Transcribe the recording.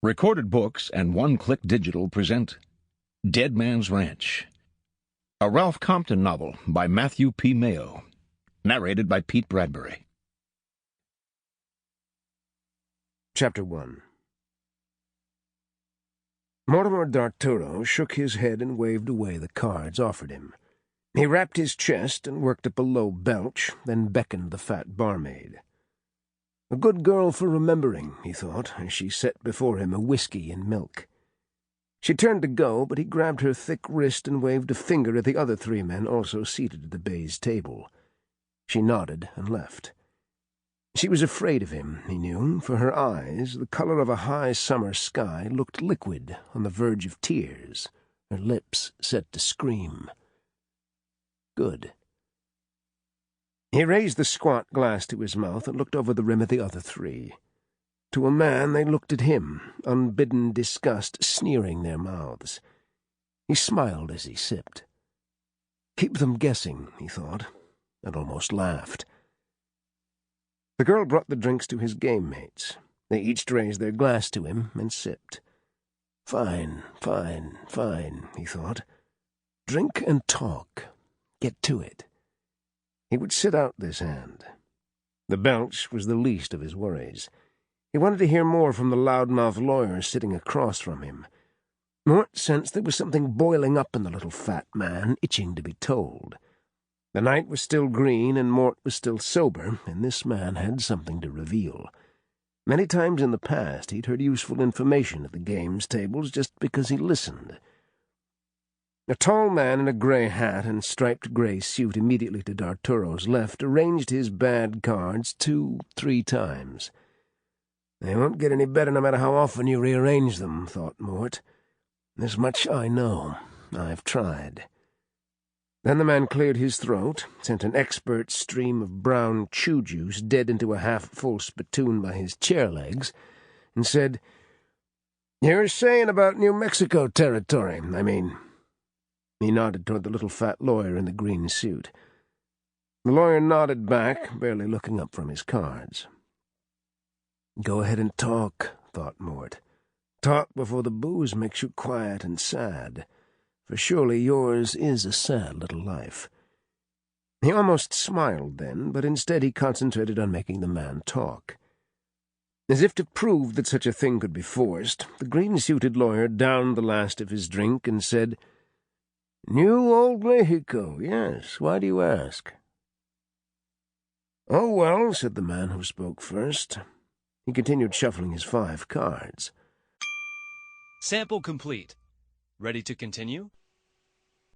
Recorded Books and One Click Digital present Dead Man's Ranch, a Ralph Compton novel by Matthew P. Mayo, narrated by Pete Bradbury. Chapter 1. Mortimer d'Arturo shook his head and waved away the cards offered him. He rapped his chest and worked up a low belch, then beckoned the fat barmaid. A good girl for remembering, he thought, as she set before him a whiskey and milk. She turned to go, but he grabbed her thick wrist and waved a finger at the other three men also seated at the baize table. She nodded and left. She was afraid of him, he knew, for her eyes, the color of a high summer sky, looked liquid, on the verge of tears, her lips set to scream. Good. He raised the squat glass to his mouth and looked over the rim at the other three. To a man they looked at him, unbidden disgust sneering their mouths. He smiled as he sipped. Keep them guessing, he thought, and almost laughed. The girl brought the drinks to his game mates. They each raised their glass to him and sipped. Fine, fine, fine, he thought. Drink and talk. Get to it. He would sit out this hand. The belch was the least of his worries. He wanted to hear more from the loudmouth lawyer sitting across from him. Mort sensed there was something boiling up in the little fat man, itching to be told. The night was still green, and Mort was still sober, and this man had something to reveal. Many times in the past he'd heard useful information at the games tables just because he listened. A tall man in a grey hat and striped grey suit immediately to d'Arturo's left arranged his bad cards 2-3 times. They won't get any better no matter how often you rearrange them, thought Mort. This much I know. I've tried. Then the man cleared his throat, sent an expert stream of brown chew juice dead into a half-full spittoon by his chair legs, and said, "You're saying about New Mexico territory, I mean." He nodded toward the little fat lawyer in the green suit. The lawyer nodded back, barely looking up from his cards. Go ahead and talk, thought Mort. Talk before the booze makes you quiet and sad, for surely yours is a sad little life. He almost smiled then, but instead he concentrated on making the man talk. As if to prove that such a thing could be forced, the green-suited lawyer downed the last of his drink and said, "New Old Mexico, yes. Why do you ask?" "Oh, well," said the man who spoke first. He continued shuffling his 5 cards. Sample complete. Ready to continue?